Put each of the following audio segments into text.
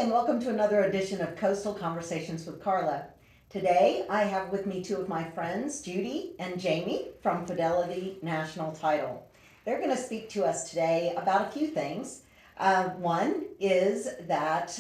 and welcome to another edition of Coastal Conversations with Carla. Today, I have with me two of my friends, Judy and Jamie from Fidelity National Title. They're going to speak to us today about a few things. One is that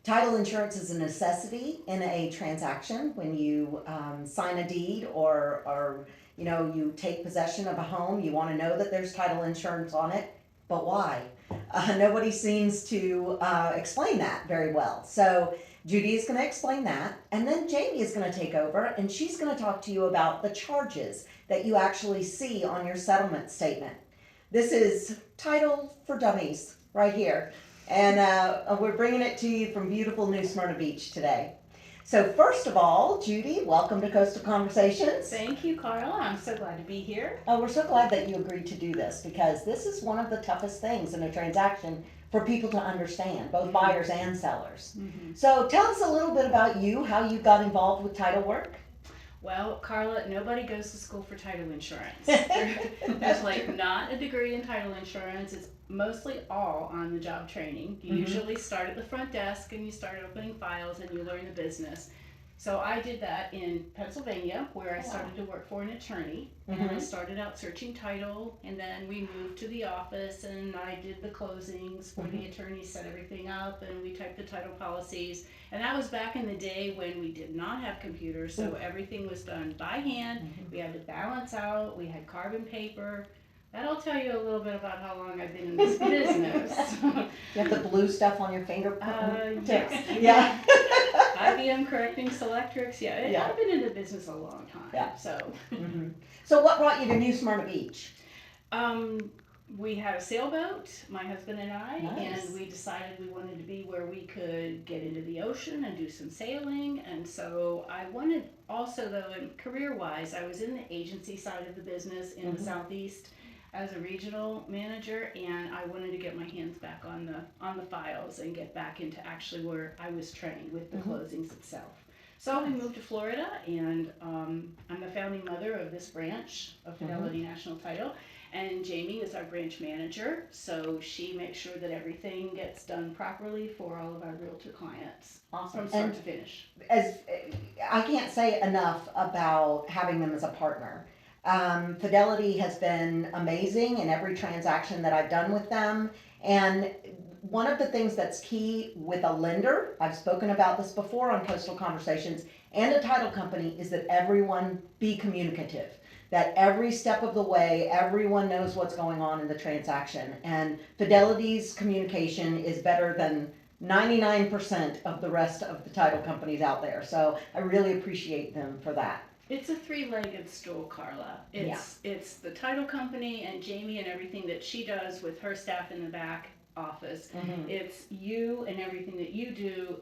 title insurance is a necessity in a transaction when you sign a deed or you take possession of a home. You want to know that there's title insurance on it, but why? Nobody seems to explain that very well. So Judy is going to explain that, and then Jamie is going to take over, and she's going to talk to you about the charges that you actually see on your settlement statement. This is Title for Dummies right here, and we're bringing it to you from beautiful New Smyrna Beach today. So first of all, Judy, welcome to Coastal Conversations. Thank you, Carla. I'm so glad to be here. Oh, we're so glad that you agreed to do this because this is one of the toughest things in a transaction for people to understand, both buyers and sellers. Mm-hmm. So tell us a little bit about you, how you got involved with title work. Well, Carla, nobody goes to school for title insurance. There's not a degree in title insurance. It's mostly all on the job training. You usually start at the front desk and you start opening files and you learn the business. So I did that in Pennsylvania, where I started to work for an attorney, and I started out searching title, and then we moved to the office and I did the closings where the attorney set everything up and we typed the title policies. And that was back in the day when we did not have computers, so everything was done by hand. We had to balance out, we had carbon paper. That'll tell you a little bit about how long I've been in this business. You have the blue stuff on your finger? Yes. Yeah. IBM correcting Selectrics. I've been in the business a long time. Yeah. So. So what brought you to New Smyrna Beach? We had a sailboat, my husband and I, Nice. and we decided we wanted to be where we could get into the ocean and do some sailing. And so I wanted also, though, in career-wise, I was in the agency side of the business in the Southeast as a regional manager, and I wanted to get my hands back on the files and get back into actually where I was trained with the closings itself. So we moved to Florida, and I'm the founding mother of this branch of Fidelity National Title, and Jamie is our branch manager, so she makes sure that everything gets done properly for all of our realtor clients. Awesome. From start to finish. As I can't say enough about having them as a partner. Fidelity has been amazing in every transaction that I've done with them. And one of the things that's key with a lender, I've spoken about this before on Coastal Conversations, and a title company, is that everyone be communicative. That every step of the way, everyone knows what's going on in the transaction. And Fidelity's communication is better than 99% of the rest of the title companies out there. So I really appreciate them for that. It's a three-legged stool, Carla. It's the title company and Jamie and everything that she does with her staff in the back office. It's you and everything that you do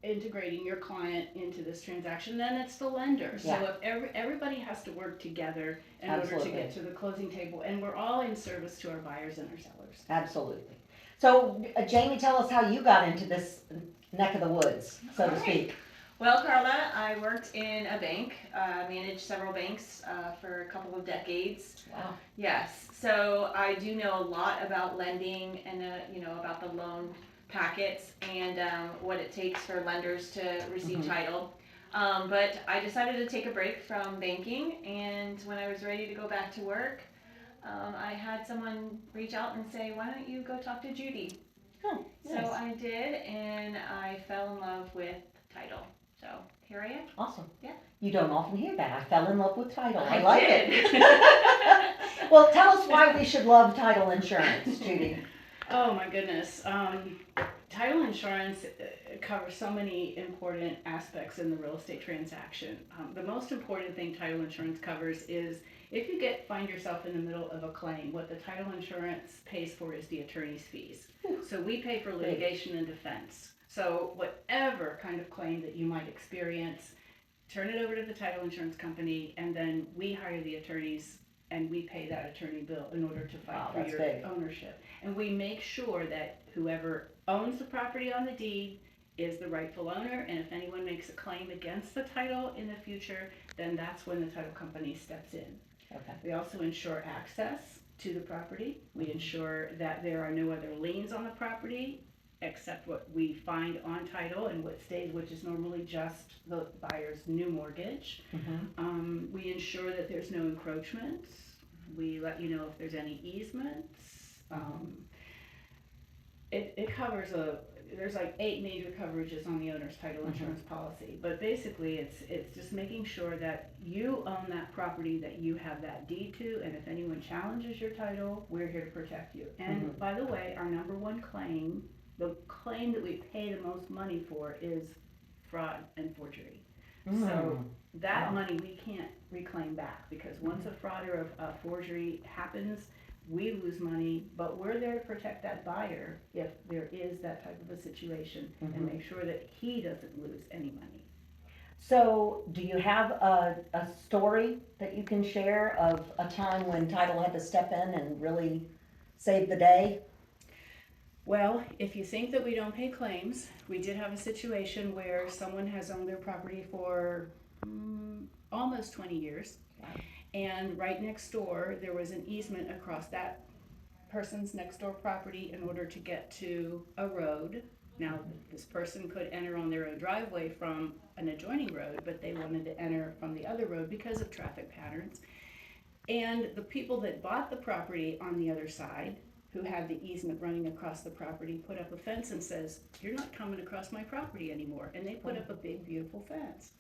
integrating your client into this transaction. Then it's the lender. So if everybody has to work together in order to get to the closing table, and we're all in service to our buyers and our sellers. Absolutely. So Jamie, tell us how you got into this neck of the woods, so to speak. Well, Carla, I worked in a bank, managed several banks for a couple of decades. Wow. Yes, so I do know a lot about lending and about the loan packets and what it takes for lenders to receive title. But I decided to take a break from banking, and when I was ready to go back to work, I had someone reach out and say, "Why don't you go talk to Judy?" Oh, nice. So I did, and I fell in love with title. So here I am. Awesome. Yeah. You don't often hear that. I fell in love with title. I I like did. it. Well, tell us why we should love title insurance, Judy. Oh my goodness. Title insurance covers so many important aspects in the real estate transaction. The most important thing title insurance covers is if you find yourself in the middle of a claim, what the title insurance pays for is the attorney's fees. So we pay for litigation and defense. So whatever kind of claim that you might experience, turn it over to the title insurance company, and then we hire the attorneys and we pay that attorney bill in order to fight for your ownership. And we make sure that whoever owns the property on the deed is the rightful owner, and if anyone makes a claim against the title in the future, then that's when the title company steps in. Okay. We also ensure access to the property. We ensure that there are no other liens on the property accept what we find on title and what stays, which is normally just the buyer's new mortgage. We ensure that there's no encroachments. We let you know if there's any easements. It covers there's like 8 major coverages on the owner's title insurance policy, but basically it's just making sure that you own that property, that you have that deed to, and if anyone challenges your title, we're here to protect you. And by the way, our number one claim, the claim that we pay the most money for, is fraud and forgery. So that money we can't reclaim back, because once a fraud or a forgery happens, we lose money, but we're there to protect that buyer if there is that type of a situation and make sure that he doesn't lose any money. So do you have a story that you can share of a time when title had to step in and really save the day? Well, if you think that we don't pay claims, we did have a situation where someone has owned their property for almost 20 years. Wow. And right next door, there was an easement across that person's next door property in order to get to a road. Now, this person could enter on their own driveway from an adjoining road, but they wanted to enter from the other road because of traffic patterns. And the people that bought the property on the other side, who had the easement running across the property, put up a fence and says, "You're not coming across my property anymore." And they put up a big, beautiful fence.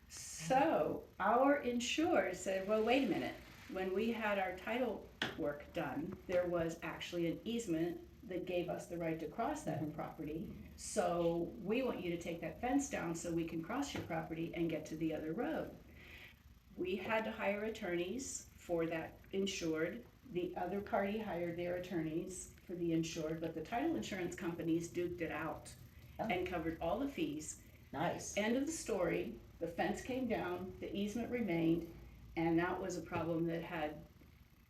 So our insurer said, well, wait a minute. When we had our title work done, there was actually an easement that gave us the right to cross that property. So we want you to take that fence down so we can cross your property and get to the other road. We had to hire attorneys for that insured. The other party hired their attorneys for the insured, but the title insurance companies duked it out and covered all the fees. Nice. End of the story. The fence came down, the easement remained, and that was a problem that had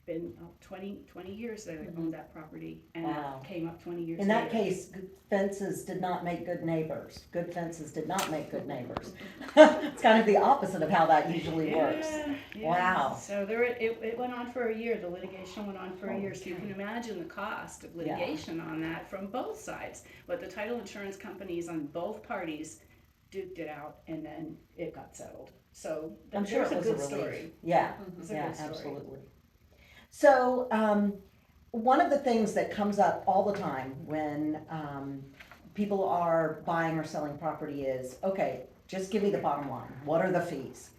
been 20 years that I owned that property, and Wow. it came up 20 years In later. that case, good fences did not make good neighbors. Good fences did not make good neighbors. It's kind of the opposite of how that usually works. Yeah. Wow. So it went on for a year. The litigation went on for a year. So you can imagine the cost of litigation on that from both sides. But the title insurance companies on both parties duked it out, and then it got settled. So I'm sure it was a good relief. story. Yeah, It's a yeah, good story. absolutely. So, one of the things that comes up all the time when people are buying or selling property is, okay, just give me the bottom line. What are the fees?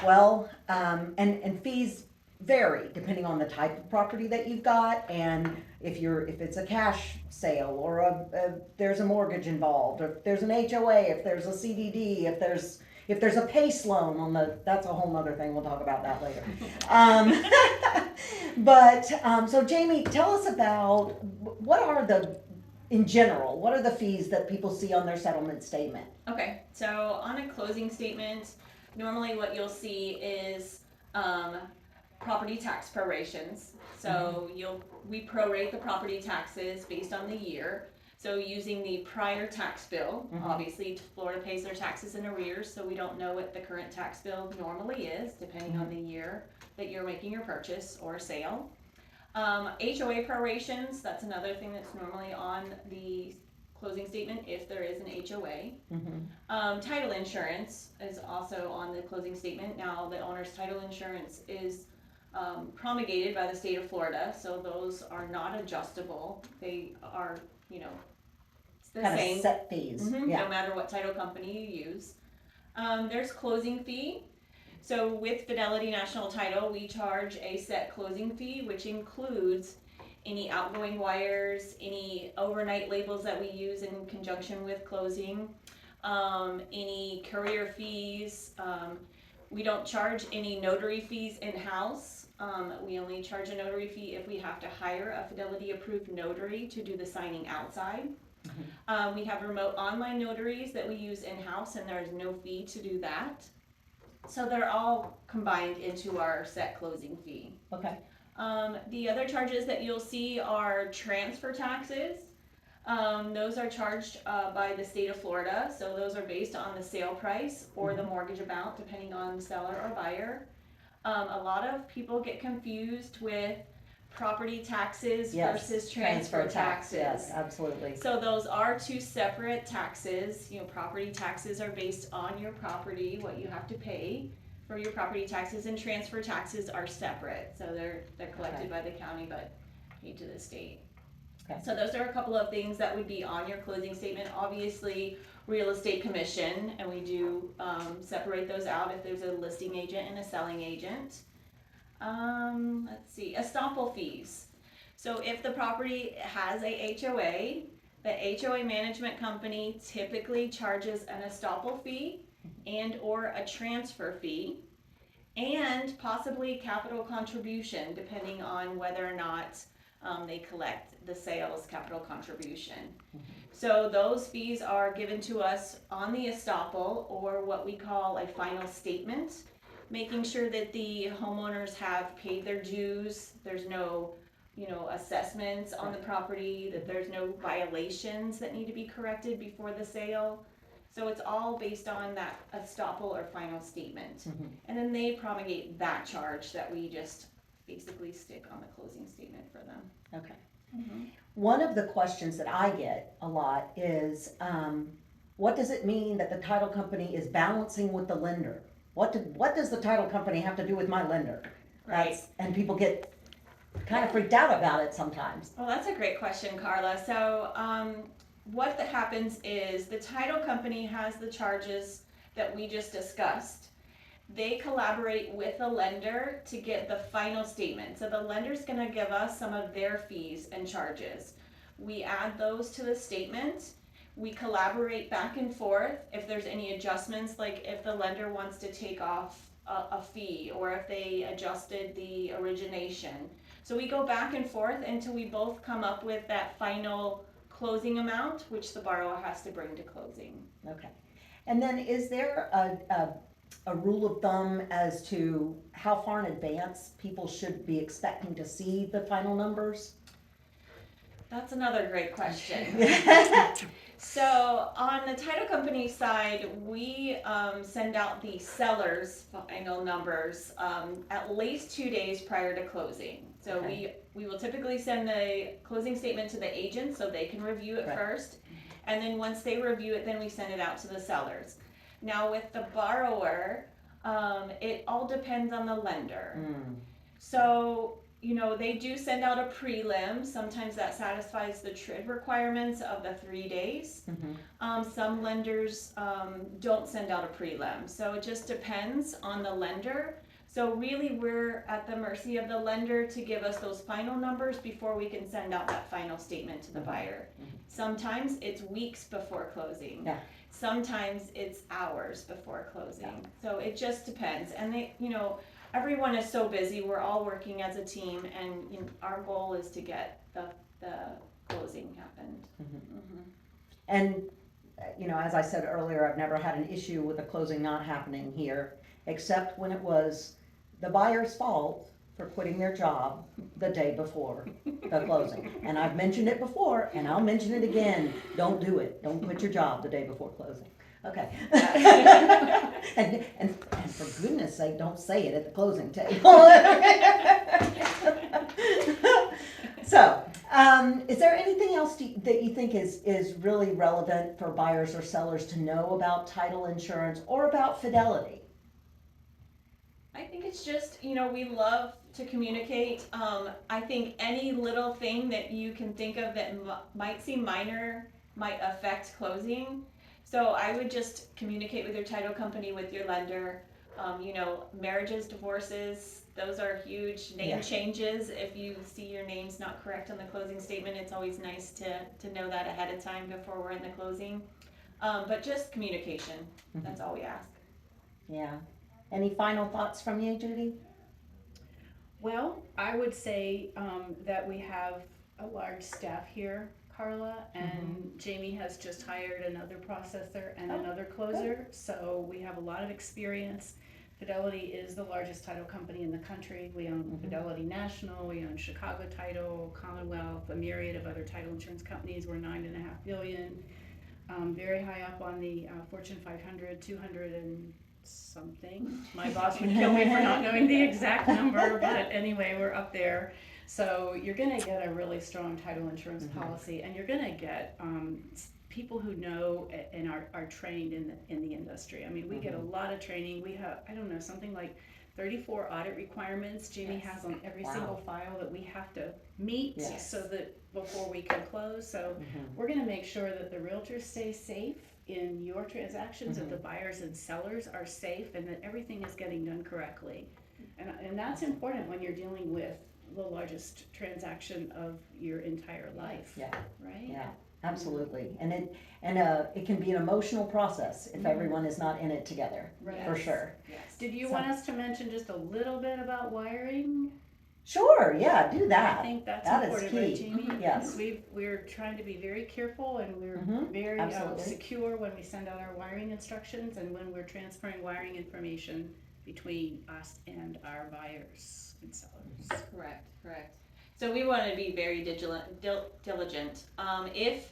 Well, and fees vary depending on the type of property that you've got, and if it's a cash sale, or there's a mortgage involved, or if there's an HOA, if there's a CDD, if there's a PACE loan that's a whole nother thing, we'll talk about that later. So Jamie, tell us about in general, what are the fees that people see on their settlement statement? Okay, so on a closing statement, normally what you'll see is property tax prorations. So we prorate the property taxes based on the year. So using the prior tax bill, obviously Florida pays their taxes in arrears, so we don't know what the current tax bill normally is, depending on the year that you're making your purchase or sale. HOA prorations, that's another thing that's normally on the closing statement if there is an HOA. Title insurance is also on the closing statement. Now the owner's title insurance is promulgated by the state of Florida, so those are not adjustable. They are, it's the Kind same. of set fees. Yeah. No matter what title company you use. There's closing fee. So with Fidelity National Title, we charge a set closing fee, which includes any outgoing wires, any overnight labels that we use in conjunction with closing, any courier fees. We don't charge any notary fees in-house. We only charge a notary fee if we have to hire a Fidelity approved notary to do the signing outside. We have remote online notaries that we use in-house, and there's no fee to do that. So they're all combined into our set closing fee. Okay. The other charges that you'll see are transfer taxes. Those are charged by the state of Florida, so those are based on the sale price or the mortgage amount, depending on seller or buyer. A lot of people get confused with property taxes Yes, versus transfer taxes. Yes, absolutely. So those are two separate taxes. Property taxes are based on your property, what you have to pay for your property taxes, and transfer taxes are separate. So they're collected by the county but paid to the state. Okay. So those are a couple of things that would be on your closing statement. Obviously, real estate commission, and we do separate those out if there's a listing agent and a selling agent. Let's see, estoppel fees. So if the property has a HOA, the HOA management company typically charges an estoppel fee and or a transfer fee, and possibly capital contribution, depending on whether or not they collect the sales capital contribution. So those fees are given to us on the estoppel, or what we call a final statement, making sure that the homeowners have paid their dues, there's no assessments on the property, that there's no violations that need to be corrected before the sale. So it's all based on that estoppel or final statement. And then they promulgate that charge that we just basically stick on the closing statement for them. Okay. One of the questions that I get a lot is, what does it mean that the title company is balancing with the lender? What does the title company have to do with my lender? Right. And people get kind of freaked out about it sometimes. Well, that's a great question, Carla. So what that happens is the title company has the charges that we just discussed. They collaborate with the lender to get the final statement. So the lender's going to give us some of their fees and charges. We add those to the statement. We collaborate back and forth if there's any adjustments, like if the lender wants to take off a fee, or if they adjusted the origination. So we go back and forth until we both come up with that final closing amount, which the borrower has to bring to closing. Okay. And then is there a rule of thumb as to how far in advance people should be expecting to see the final numbers? That's another great question. So on the title company side, we send out the seller's final numbers at least 2 days prior to closing. So Okay. we will typically send the closing statement to the agent so they can review it first. And then once they review it, then we send it out to the sellers. Now with the borrower, it all depends on the lender. So, they do send out a prelim. Sometimes that satisfies the TRID requirements of the 3 days. Some lenders don't send out a prelim. So it just depends on the lender. So really we're at the mercy of the lender to give us those final numbers before we can send out that final statement to the buyer. Sometimes it's weeks before closing. Yeah. Sometimes it's hours before closing. So it just depends. And everyone is so busy. We're all working as a team, and our goal is to get the closing happened. And, as I said earlier, I've never had an issue with the closing not happening here, except when it was the buyer's fault for quitting their job the day before the closing. And I've mentioned it before, and I'll mention it again. Don't do it. Don't quit your job the day before closing. Okay. and for goodness sake, don't say it at the closing table. So, is there anything else that you think is really relevant for buyers or sellers to know about title insurance or about Fidelity? I think it's just, we love to communicate. I think any little thing that you can think of that might seem minor might affect closing. So I would just communicate with your title company, with your lender. Marriages, divorces, those are huge. Name changes. If you see your name's not correct on the closing statement, it's always nice to know that ahead of time before we're in the closing. But just communication. That's all we ask. Yeah. Any final thoughts from you, Judy? Well, I would say that we have a large staff here, Carla, and Jamie has just hired another processor and another closer, good. So we have a lot of experience. Fidelity is the largest title company in the country. We own Fidelity National, we own Chicago Title, Commonwealth, a myriad of other title insurance companies. We're $9.5 billion, very high up on the Fortune 500, 200 and something. My boss would kill me for not knowing the exact number, but anyway, we're up there. So you're gonna get a really strong title insurance policy, and you're gonna get people who know and are trained in the industry. I mean, we get a lot of training. We have, I don't know, something like 34 audit requirements Jamie has on every single file that we have to meet so that before we can close. So we're gonna make sure that the realtors stay safe in your transactions, that the buyers and sellers are safe, and that everything is getting done correctly. And that's important when you're dealing with the largest transaction of your entire life. Yeah. Right? Yeah, absolutely. And it can be an emotional process if everyone is not in it together, for sure. Yes. Did you want us to mention just a little bit about wiring? Sure, yeah, do I that. think that's That is important, right, key. Jamie? Yes. We're trying to be very careful, and we're very absolutely. secure when we send out our wiring instructions and when we're transferring wiring information between us and our buyers and sellers. Correct. So we want to be very diligent. If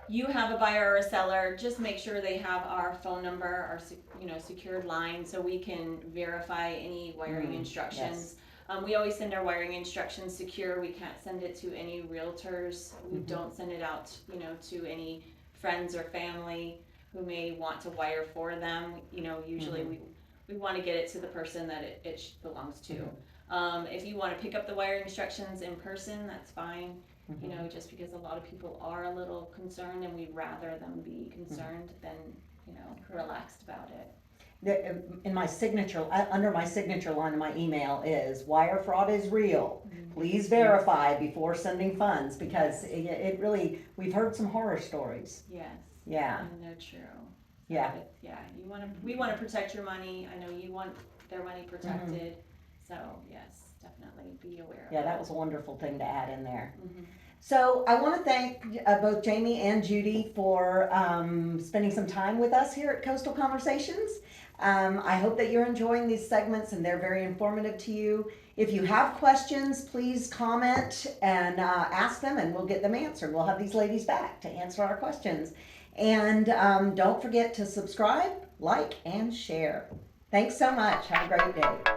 you have a buyer or a seller, just make sure they have our phone number, our secured line, so we can verify any wiring instructions. We always send our wiring instructions secure. We can't send it to any realtors. We don't send it out, to any friends or family who may want to wire for them. Usually we want to get it to the person that it belongs to. If you want to pick up the wiring instructions in person, that's fine. Just because a lot of people are a little concerned, and we'd rather them be concerned than, relaxed about it. In my signature, under my signature line in my email is, wire fraud is real. Please verify before sending funds, because it really, we've heard some horror stories. Yes. Yeah. And they're true. Yeah. We want to protect your money. I know you want their money protected. So yes, definitely be aware of Yeah, that was a wonderful thing to add in there. Mm-hmm. So I want to thank both Jamie and Judy for spending some time with us here at Coastal Conversations. I hope that you're enjoying these segments and they're very informative to you. If you have questions, please comment and ask them, and we'll get them answered. We'll have these ladies back to answer our questions. And don't forget to subscribe, like, and share. Thanks so much. Have a great day.